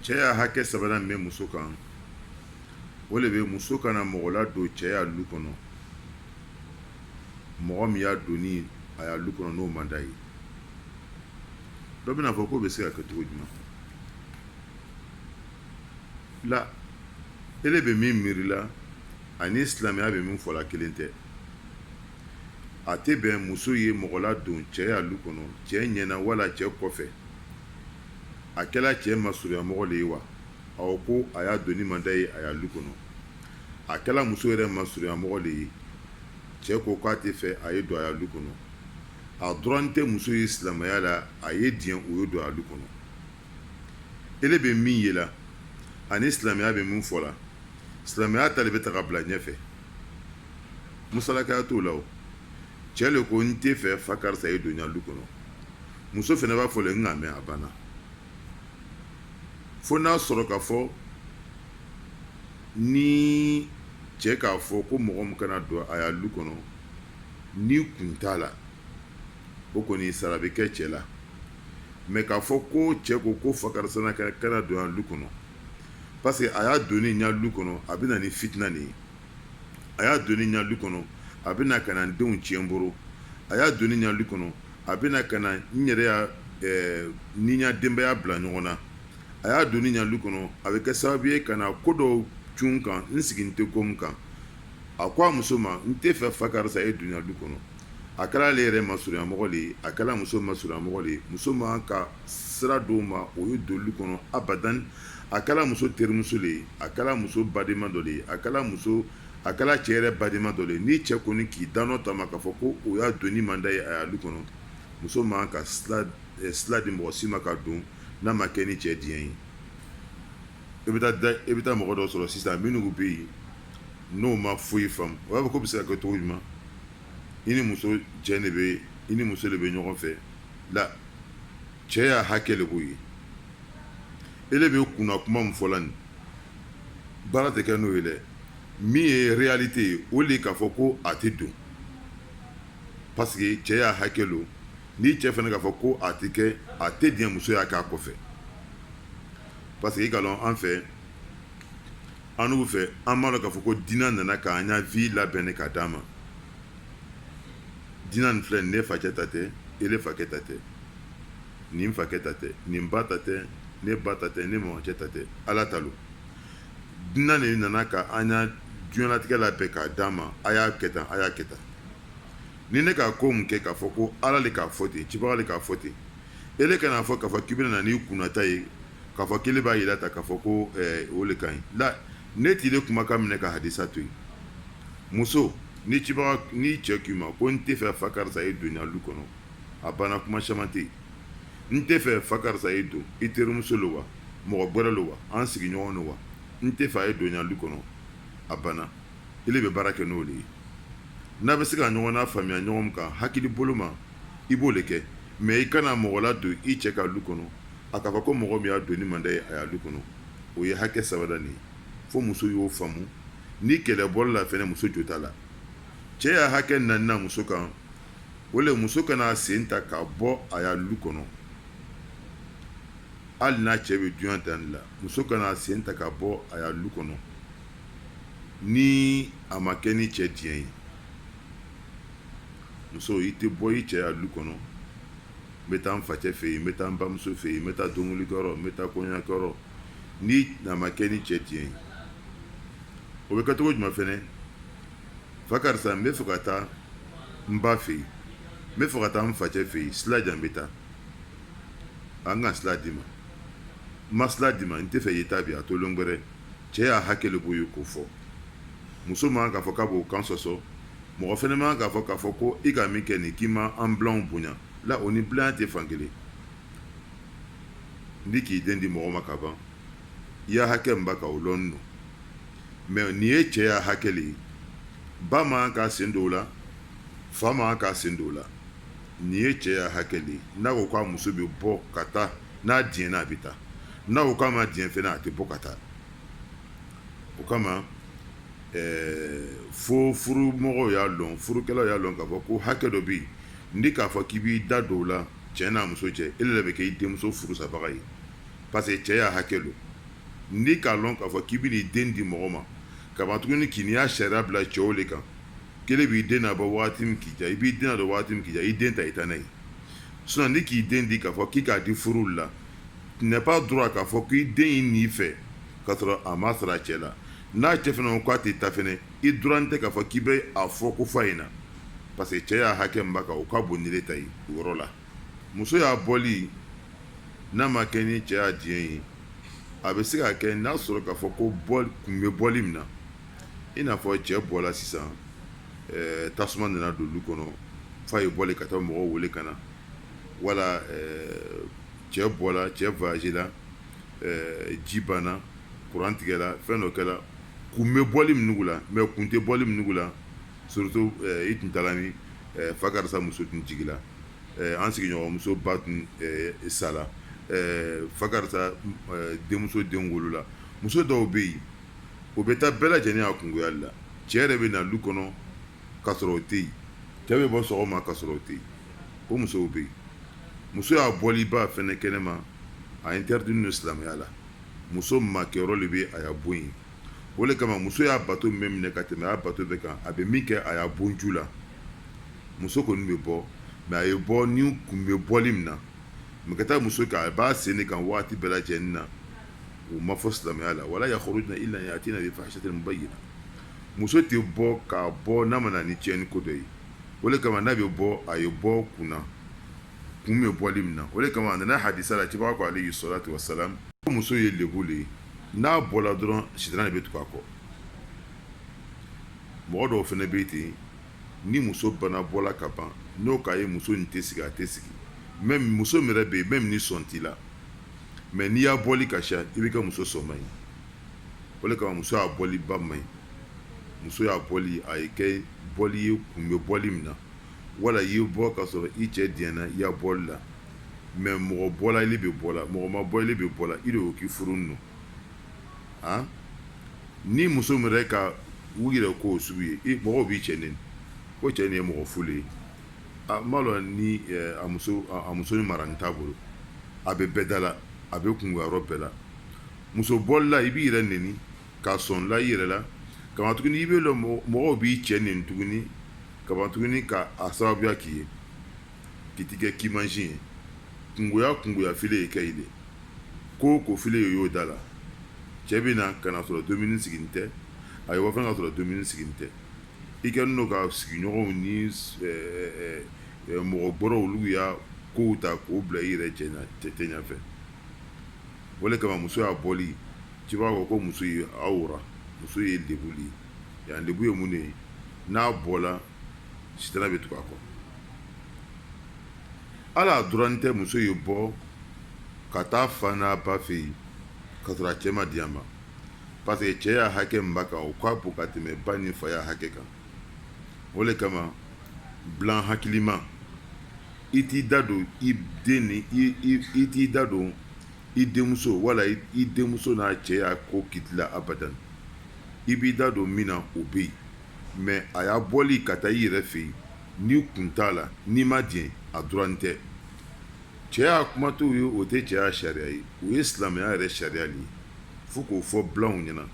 cɛ y'a hakɛ sabanan min bɛ muso kan o de bɛ muso kana mɔgɔ la don cɛ ya lu kɔnɔ mɔgɔ min y'a doni a ya lu kɔnɔ n'o man d'a ye dɔ bɛna fɔ k'o bɛ se ka kɛ cogo jumɛn la ele bɛ min miiri la ani silamɛya bɛ min fɔla kelen tɛ a tɛ bɛn muso ye mɔgɔ la don cɛ ya lu kɔnɔ cɛ ɲɛna wala cɛ kɔfɛ a kɛla cɛ masurunya mɔgɔ de ye wa aw ko a y'a doni man d'a ye a ya lu kɔnɔ a kɛla muso yɛrɛ masurunya mɔgɔ de ye cɛ ko k'a tɛ fɛ a ye don a ya lu kɔnɔ a dɔrɔn tɛ muso ye silamɛya la a ye diɲɛ o ye don a lu kɔnɔ ele bɛ min ye la ani silamɛya bɛ min fɔ la silamɛya ta de bɛ ta ka bila ɲɛfɛ musalakaya t'o la o cɛ le ko n tɛ fɛ fa karisa ye don a lu kɔnɔ muso fana b'a fɔ le n k'a mɛn a banna fo n'a sɔrɔ ka fɔ ni cɛ k'a fɔ ko mɔgɔ min kana don a ya lu kɔnɔ ni kun t'a la o kɔni sara bɛ kɛ cɛ la mɛ k'a fɔ ko cɛ ko fa karisa kana don a lu kɔnɔ parce que a y'a doni ɲa lu kɔnɔ a bɛ na ni fitina de ye a y'a doni ɲa lu kɔnɔ a bɛ na ka na denw tiɲɛ n bolo a y'a doni ɲa lu kɔnɔ a bɛ na ka na n yɛrɛ ya ni ɲa denbaya bila ɲɔgɔn na a y'a doni ɲa lu kɔnɔ a bɛ kɛ sababu ye ka na ko dɔw cun kan n sigi n tɛ ko min kan a ko a muso ma n tɛ fɛ fa karisa ye don ɲa lu kɔnɔ a kɛra ale yɛrɛ masurunya mɔgɔ de ye a kɛra muso masurunya mɔgɔ de ye muso man ka sira dɔw ma o ye don lu kɔnɔ abadan a kɛra muso terimuso de ye a kɛra muso badenma dɔ de ye a kɛra cɛ yɛrɛ badenma dɔ de ye ni cɛ kɔni k'i danɔ ta ma k'a fɔ ko o y'a doni man d'a ye a ya lu kɔnɔ muso man ka sira di mɔgɔ si ma ka don n'a ma kɛ ni cɛ diɲɛ ye i bɛ taa mɔgɔ dɔ sɔrɔ sisan minnu bɛ yen n'o ma foyi faamu o b'a fɔ ko bɛ se ka kɛ cogo jumɛn i ni muso de bɛ ɲɔgɔn fɛ la cɛ y'a hakɛ de b'o ye ele bɛ kunna kuma min fɔ la nin baara tɛ kɛ n'o ye dɛ min ye réalité ye o de k'a fɔ ko a tɛ don parce que cɛ y'a hakɛ lo ni cɛ fana k'a fɔ ko a tɛ kɛ a tɛ diɲɛ muso y'a k'a kɔfɛ parce que i ka dɔn an fɛ an n'u fɛ an b'a dɔn k'a fɔ ko diinɛ nana k'an ya vie labɛn ne ka d'a ma diinɛ nin filɛ nin ne facɛ ta tɛ ele fakɛ ta tɛ nin fakɛ ta tɛ nin ba ta tɛ ne ba ta tɛ ne mɔgɔcɛ ta tɛ ala ta lo diinɛ de nana ka an ya diɲɛlatigɛ labɛn k'a d'a ma a y'a kɛ tan a y'a kɛ tan ni ne k'a ko mun kɛ k'a fɔ ko ala le k'a fɔ ten cibaga le k'a fɔ ten ele kana fɔ k'a fɔ k'i bɛna na n'i kunnata ye k'a fɔ k'ele b'a yira ta k'a fɔ ko o le ka ɲi la ne t'ile kumakan minɛ ka hadisa to yen muso ni cɛ k'i ma ko n tɛ fɛ fa karisa ye don a lu kɔnɔ a banna kuma caman tɛ yen n tɛ fɛ fa karisa ye don i terimuso lo wa mɔgɔ gbɛrɛ lo wa an sigiɲɔgɔn lo wa n tɛ fɛ a ye don a lu kɔnɔ a banna ele bɛ baara kɛ n'o de ye n'a bɛ se ka ɲɔgɔn na faamuya ɲɔgɔn min kan hakili bolo ma i b'o le kɛ mɛ i kana mɔgɔ la don i cɛ ka lu kɔnɔ a k'a fɔ ko mɔgɔ min y'a doni man d'a ye a ya lu kɔnɔ o ye hakɛ sabanan de ye fo muso y'o faamu ni kɛlɛ bɔra la fɛnɛ muso jo t'a la cɛ y'a hakɛ naaninan muso kan o le muso kana sen ta ka bɔ a ya lu kɔnɔ hali n'a cɛ bɛ duyan tan la muso kana sen ta ka bɔ a ya lu kɔnɔ ni a ma kɛ ni cɛ diɲɛ ye muso i tɛ bɔ i cɛ ya lu kɔnɔ n bɛ taa n facɛ fɛ yen n bɛ taa n bamuso fɛ yen n bɛ taa donkolikɛyɔrɔ n bɛ taa kɔɲɔkɛyɔrɔ ni a ma kɛ ni cɛ diɲɛ ye o bɛ kɛ cogo jumɛn fɛnɛ fa karisa n bɛ fɛ ka taa n ba fɛ yen n bɛ fɛ ka taa n facɛ fɛ yen sila jan n bɛ taa an ka sila di ma n ma sila di ma n tɛ fɛ i ta bi a to longɛrɛ cɛ y'a hakɛ le b'o ye k'o fɔ muso man k'a fɔ k'a b'o kan sɔsɔ mɔgɔ fɛnɛ man k'a fɔ ko i ka min kɛ nin k'i ma an bilanw bonya la o ni bilanya tɛ fan kelen ni k'i den di mɔgɔ ma ka ban i y'a hakɛ min ba ka o lɔnni don mɛ nin ye cɛ y'a hakɛ le ye ba man k'a sen don o la fa man k'a sen don o la nin ye cɛ y'a hakɛ le ye n'a ko k'a muso bɛ bɔ ka taa n'a diɲɛna a bɛ taa n'a ko k'a ma diɲɛ fɛnɛ a tɛ bɔ ka taa o kama fo furumɔgɔw y'a lɔn furukɛlaw y'a lɔn k'a fɔ ko hakɛ dɔ bɛ yen ni k'a fɔ k'i b'i da don o la cɛ n'a muso cɛ ele de bɛ kɛ i denmuso furusabaga ye parce que cɛ y'a hakɛ lo n'i k'a lɔn k'a fɔ k'i bɛ n'i den di mɔgɔ ma kaban tuguni k'i n'i y'a sariya bila cɛw le kan kelen b'i den nabɔ waati min k'i diya i b'i den nadɔ waati min k'i diya i den ta i ta n'a ye sinon ni k'i den di k'a fɔ k'i k'a di furu la tu n'es pas droit k'a fɔ k'i den y'i n'i fɛ k'a sɔrɔ a ma sɔrɔ a cɛ la n'a cɛ fana ko k'a tɛ ta fɛnɛ i droit tɛ k'a fɔ k'i bɛ a fɔ ko f'a ɲɛna parce que cɛ y'a hakɛ min b'a kan o ka bon ni ne ta ye o yɔrɔ la muso y'a bɔli n'a ma kɛ ni cɛ y'a diɲɛ ye a bɛ se ka kɛ n'a sɔrɔ k'a fɔ ko kun bɛ bɔli min na i n'a fɔ cɛ bɔla sisan tasuma nana don lu kɔnɔ f'a ye bɔli ka taa mɔgɔw wele ka na wala cɛ bɔla cɛ voyage la ji banna courant tigɛla fɛn dɔ kɛla kun bɛ bɔli min nugu la mais kun tɛ bɔli min nugu la surtout i tun taara ni fa karisa muso tun jigila an sigiɲɔgɔnmuso ba tun sala fa karisa denmuso den wolola muso dɔw bɛ yen o bɛ taa bɛɛ lajɛlen a kungoyali la cɛ yɛrɛ bɛ na du kɔnɔ k'a sɔrɔ o tɛ yen cɛ bɛ bɔ sɔgɔma k'a sɔrɔ o tɛ yen o musow bɛ yen muso y'a bɔli ba fɛnɛ kɛnɛma a interdit no silamɛya la muso makɛyɔrɔ de bɛ a y'a bon yen o de kama muso y'a bato min minɛ ka tɛmɛ a bato bɛɛ kan a bɛ min kɛ a y'a bon ju la muso kɔni bɛ bɔ mais a ye bɔ ni kun bɛ bɔli min na mɛ ka taa muso kan a b'a sen de kan waati bɛɛ lajɛlen na o ma fɔ silamɛya la wala yakhrujna illa yatina bi fahishatin mubayyina muso tɛ bɔ k'a bɔ n'a ma na ni tiɲɛni ko dɔ ye o de kama n'a bɛ bɔ a ye bɔ kunna kun bɛ bɔli min na o de kama a nana hadisa la cɛbaa ko alayhi salatu wasalam ko muso ye lebu le ye n'a bɔla dɔrɔn sitan de bɛ tugu a kɔ mɔgɔ dɔw fana bɛ ten ni muso bana bɔla ka ban n'o k'a ye muso in tɛ sigi a tɛ sigi même muso min yɛrɛ bɛ yen même ni sɔn t'i la mais n'i y'a bɔli ka ca i bɛ kɛ muso sɔn man ɲi o de kama muso y'a bɔli ba man ɲi muso y'a bɔli a ye kɛ bɔli ye kun bɛ bɔli min na wala i ye bɔ ka sɔrɔ i cɛ diɲɛna i y'a bɔli la mais mɔgɔ bɔla ili bɛ bɔla mɔgɔ ma bɔ ili bɛ bɔla i de y'o k'i furu nɔ han ni muso min yɛrɛ ka u yɛrɛ k'o sugu ye mɔgɔw b'i cɛ neni ko cɛ nin ye mɔgɔ fulu ye a ma dɔn ni a muso ni mara nin t'a bolo a bɛ bɛɛ da la a bɛ kungoyɔrɔ bɛɛ la muso bɔli la i b'i yɛrɛ neni ka sɔn la i yɛrɛ la kama tuguni i bɛ lɔ mɔgɔw b'i cɛ neni tuguni kama tuguni ka a sababuya k'i ye k'i ti kɛ kimansi ye kungoya file ye kɛ i de ko file ye y'o da la cɛ bɛ na ka na sɔrɔ domini sigin tɛ a ye wafɛn ka sɔrɔ domini sigin tɛ i kɛlen don ka sigiɲɔgɔnw ni mɔgɔ gbɔrɔw olu y'a kow ta k'o bila i yɛrɛ cɛ ɲɛfɛ o de kama muso y'a bɔli ci b'a fɔ ko muso ye awra muso ye lebuli ye yan lebu ye mun de ye n'a bɔla sitana bɛ tugu a kɔ ala dɔrɔn tɛ muso ye bɔ ka taa fa n'a ba fɛ yen ka sɔrɔ a cɛ ma di a ma parce que cɛ y'a hakɛ min b'a kan o k'a bon ka tɛmɛ ba ni fa y'a hakɛ kan o de kama bilan hakilima i t'i da don i den ni i t'i da don i denmuso wala i denmuso n'a cɛ y'a ko kitila abadan i b'i da don min na o bɛ yen mais a y'a bɔli ka taa i yɛrɛ fɛ yen n'i kun t'a la n'i ma diɲɛ a dɔrɔn tɛ cɛ y'a kuma t'o ye o tɛ cɛya sariya ye o ye silamɛya yɛrɛ sariya de ye fo k'o fɔ bilanw ɲɛna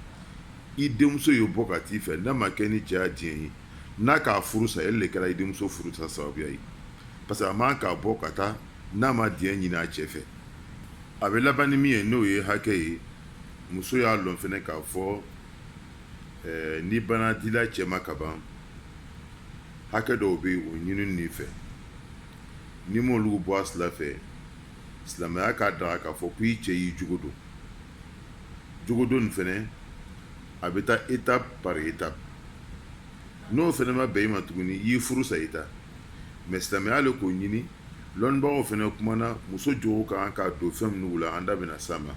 i denmuso ye bɔ ka t'i fɛ n'a ma kɛ ni cɛya diɲɛ ye n'a k'a furu sa ele de kɛra i denmuso furu sa sababuya ye parce que a man k'a bɔ ka taa n'a ma diɲɛ ɲini a cɛ fɛ a bɛ laban ni min ye n'o ye hakɛ ye muso y'a lɔn fɛnɛ k'a fɔ ni bana dila cɛ ma ka ban hakɛ dɔw bɛ yen o ɲini nin fɛ ni m'olu bɔ a sira fɛ silamɛya k'a daga k'a fɔ ko i cɛ y'i jogo don jogo don nin fɛnɛ a bɛ taa étape par étape n'o fɛnɛ ma bɛn i ma tuguni i y'i furu sa i ta mais silamɛya le k'o ɲini lɔnnibagaw fɛnɛ kumana muso jogo ka kan ka don fɛn minnu la an da bɛna s'a ma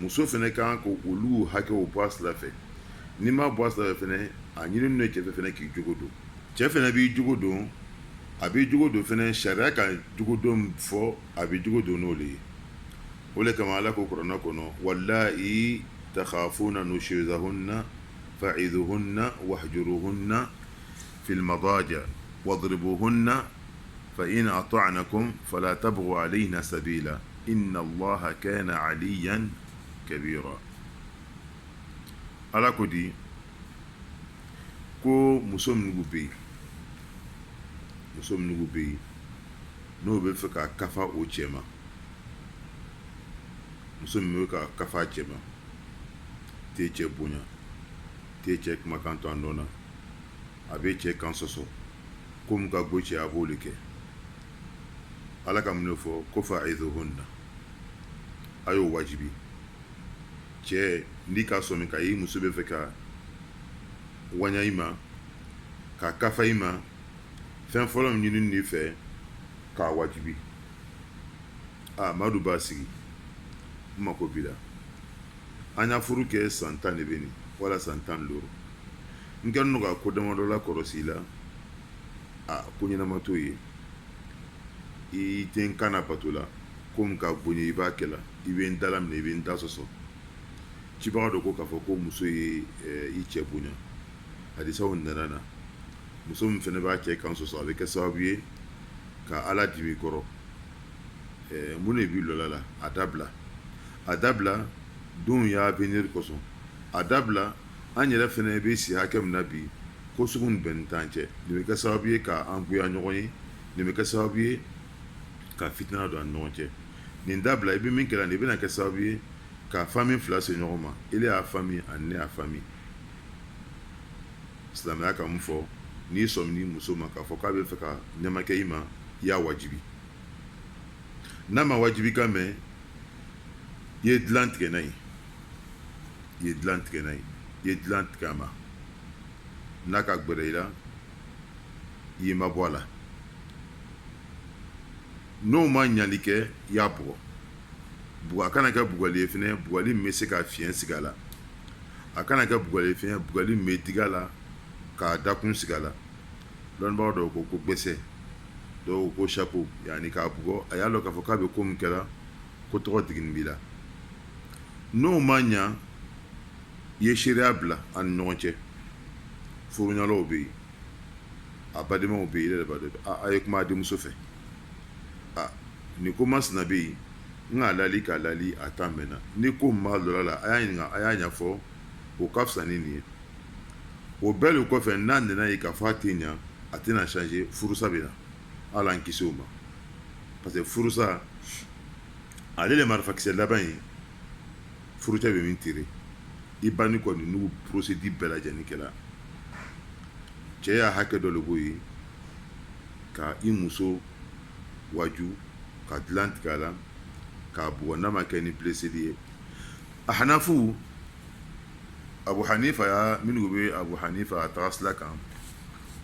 muso fɛnɛ ka kan ko olu hakɛw bɔ a sira fɛ n'i ma bɔ a sira fɛ fɛnɛ a ɲini n'o ye cɛ fɛ fɛnɛ k'i jogo don cɛ fɛnɛ b'i jogo don a b'i jogo don fɛnɛ sariya ka jogo don fɔ a b'i jogo don n'o le ye o le kama ala ko kuranɛ kɔnɔ wallahi takhafuna nushuzahunna fa'idhuhunna wahjuruhunna fil madaja wadribuhunna fa in ata'nakum fala tabghu alayna sabila inna allaha kana aliyan kabira ala ko di ko muso minnu bɛ yen n'o bɛ fɛ ka kafa o cɛ ma muso min bɛ ka kafa a cɛ ma tɛ cɛ bonya tɛ cɛ kumakan to a nɔ na a bɛ cɛ kan sɔsɔ ko mun ka go cɛ a b'o de kɛ ala ka mun de fɔ ko fa aizuhunna a y'o wajibi cɛ n'i ka sɔmi ka i muso bɛ fɛ ka waɲa i ma ka kafa i ma fɛn fɔlɔ min ɲini n'i fɛ k'a wajibi madu b'a sigi n mako b'i la an y'a furu kɛ san 10 de bɛ nin wala san 15 n kɛlen don ka ko damadɔ la kɔlɔsi la ko ɲɛnama t'o ye i tɛ n kan na bato la ko min ka bonya i b'a kɛ la i bɛ n dala minɛ i bɛ n da sɔsɔ cibaga dɔ ko k'a fɔ ko muso ye i cɛ bonya hadisaw nana na muso min fana b'a cɛ kan sɔsɔ a bɛ kɛ sababu ye ka ala dimi kɔrɔ mun de b'i lɔla la a dabila don y'a venir kosɔn a dabila an yɛrɛ fana bɛ si hakɛ min na bi ko sugu nin bɛn ni t'an cɛ nin bɛ kɛ sababu ye ka an goya ɲɔgɔn ye nin bɛ kɛ sababu ye ka fitina don an ni ɲɔgɔn cɛ nin dabila i bɛ min kɛra nin bɛna kɛ sababu ye ka famille fila se ɲɔgɔn ma ele y'a famille ani ne y'a famille silamɛya ka mun fɔ n'i sɔmin'i muso ma k'a fɔ k'a bɛ fɛ ka nɛɛma kɛ i ma i y'a wajibi n'a ma wajibi ka mɛn i ye dilan tigɛ n'a ye i ye dilan tigɛ a ma n'a ka gbɛrɛ i la i ye ma bɔ a la n'o ma ɲali kɛ i y'a bugɔ a kana kɛ bugɔli ye fɛnɛ bugɔli min bɛ se ka fiɲɛ sigi a la a kana kɛ bugɔli ye fɛnɛ bugɔli min bɛ digi a la k'a dakun sigi a la dɔnnibagaw dɔw ko gbɛsɛ dɔw ko chapeau yanni k'a bugɔ a y'a dɔn k'a fɔ k'a bɛ ko min kɛra ko tɔgɔ digini b'i la n'o ma ɲa i ye seereya bila an ni ɲɔgɔn cɛ furuɲɔgɔnw bɛ yen a badenmaw bɛ yen i yɛrɛ b'a dɔn a ye kuma a denmuso fɛ nin ko masina bɛ yen n k'a lali a ta mɛnna ni ko min b'a dɔ la a y'a ɲininka a y'a ɲɛfɔ o ka fisa ni nin ye o bɛɛ de kɔfɛ n'a nana ye k'a fɔ a tɛ ɲa a tɛna changer furusa bɛ na ala an kisi o ma parce que furusa ale de marifakisɛ laban ye furucɛ bɛ min tere i ba ni kɔni n'u procédure bɛɛ lajɛlen kɛra cɛ y'a hakɛ dɔ de b'o ye ka i muso waju ka dilan tigɛ a la k'a bugɔ n'a ma kɛ ni blesseli ye a hanafu abu hanifa minnu bɛ abu hanifa a taga sira kan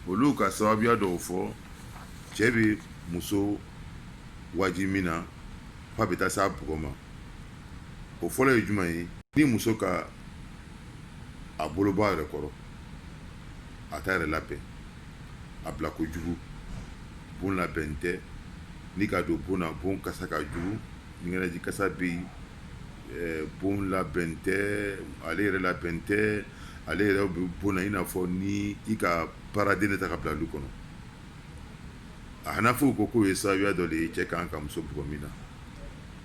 olu ka sababuya dɔw fɔ cɛ bɛ muso wajibi min na k'a bɛ taa s'a bugɔ ma o fɔlɔ ye jumɛn ye ni muso ka a bolo bɔ a yɛrɛ kɔrɔ a t'a yɛrɛ labɛn a bila kojugu bon labɛn tɛ ni ka don bon na bon kasa ka jugu ɲɛnɛji kasa bɛ yen bon labɛn tɛ ale yɛrɛ labɛn tɛ ale yɛrɛ bɛ bon na i n'a fɔ ni i ka baaraden de ta ka bila lu kɔnɔ a hanafuw ko k'o ye sababuya dɔ de ye cɛ kan ka muso bugɔ min na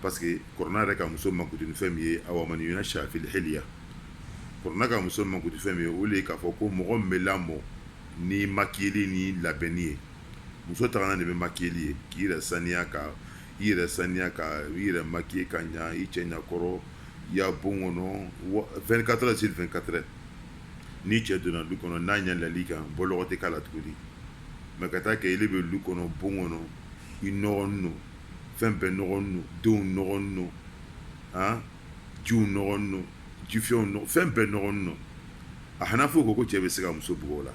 parce que kɔrɔna yɛrɛ ka muso mankutu ni fɛn min ye awamani yuna shafil heliya kɔrɔna ka muso mankutu fɛn min ye o de ye k'a fɔ ko mɔgɔ min bɛ lamɔ ni makiyeli ni labɛnni ye muso tagana de bɛ makiyeli ye k'i yɛrɛ saniya ka i yɛrɛ makiye ka ɲa i cɛ ɲakɔrɔ i y'a bon kɔnɔ 24 heures sur 24 heures ni cɛ donna du kɔnɔ n'a ɲalali kan bɔlɔgɔ tɛ k'a la tuguni mɛ ka taa kɛ ele bɛ du kɔnɔ bon kɔnɔ i nɔgɔlen don fɛn bɛɛ nɔgɔlen don denw nɔgɔlen don jiw nɔgɔlen don jifɛnw nɔgɔ fɛn bɛɛ nɔgɔlen don a hanafu ko cɛ bɛ se ka muso bugɔ o la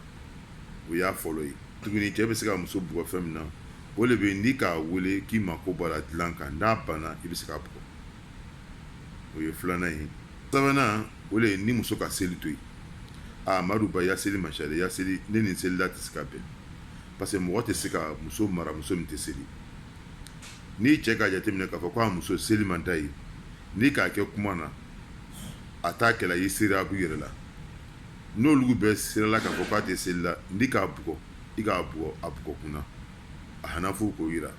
o y'a fɔlɔ ye tuguni cɛ bɛ se ka muso bugɔ fɛn min na o de bɛ ni k'a wele k'i mako b'a la dilan kan n'a banna i bɛ se k'a bugɔ o ye filanan ye sabanan o de ye ni muso ka seli to yen amadu ba ya seli masha ya seli ne ni selila tɛ se ka bɛn parce que mɔgɔ tɛ se ka muso mara muso min tɛ seli ni cɛ ka jateminɛ k'a fɔ ko a muso seli man d'a ye ni k'a kɛ kuma na a t'a kɛla i sera a b'u yɛrɛ la n'olu bɛɛ serala k'a fɔ k'a tɛ seli la ni k'a bugɔ i k'a bugɔ a bugɔ kunna a hanafu k'o yira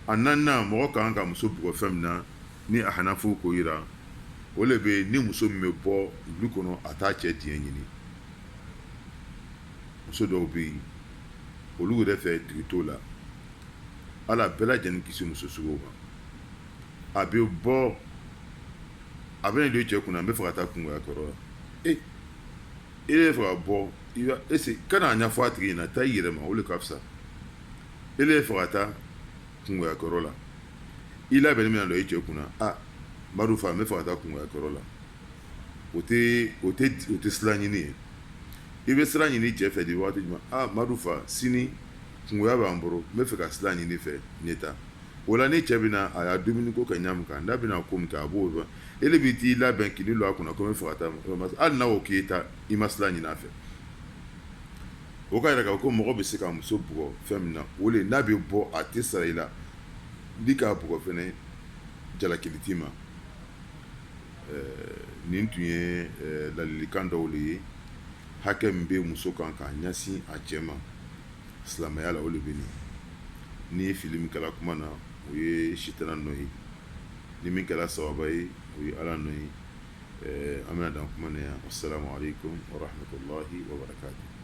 a naaninan mɔgɔ kan ka muso bugɔ fɛn min na ni a hanafu k'o yira o le be ni muso min bɛ bɔ du kɔnɔ a t'a cɛ diɲɛ ɲini muso dɔw bɛ yen olu yɛrɛ fɛ tigi t'o la ala bɛɛ lajɛlen kisi muso suguw ma a bɛ bɔ a bɛ ne don cɛ kunna n bɛ fɛ ka taa kungoya kɔrɔ la e bɛ fɛ ka bɔ kana a ɲɛfɔ a tigi ɲɛna taa i yɛrɛ ma o de ka fisa e bɛ fɛ ka taa kungoya kɔrɔ la i labɛnni min na dɔn i cɛ kunna Madu fa n bɛ fɛ ka taa kungoya kɔrɔ la o tɛ sira ɲini ye i bɛ sira ɲini cɛ fɛ de waati jumɛn Madu fa sini kungoya b'an bolo n bɛ fɛ ka sira ɲini fɛ ne ta o la ni cɛ bɛ na a y'a dumuni ko ka ɲa min kan n'a bɛna ko min kɛ a b'o dɔn e de bɛ t'i labɛn k'i lo a kunna ko n bɛ fɛ ka taa hali n'a y'o k'i ta i ma sira ɲini a fɛ o ka yɛrɛ kan ko mɔgɔ bɛ se ka muso bugɔ fɛn min na o le n'a bɛ bɔ a tɛ sara i la ni k'a bugɔ fɛnɛ jalakili t'i ma nin tun ye ladilikan dɔw le ye hakɛ min bɛ muso kan k'a ɲɛsin a cɛ ma silamɛya la o le bɛ nin ni ye fili min kɛla kuma na o ye sitana nɔ ye ni min kɛla sababa ye o ye ala nɔ ye an bɛna dan kuma na yan assalamu alaikum wa rahmatullahi wa barakatuh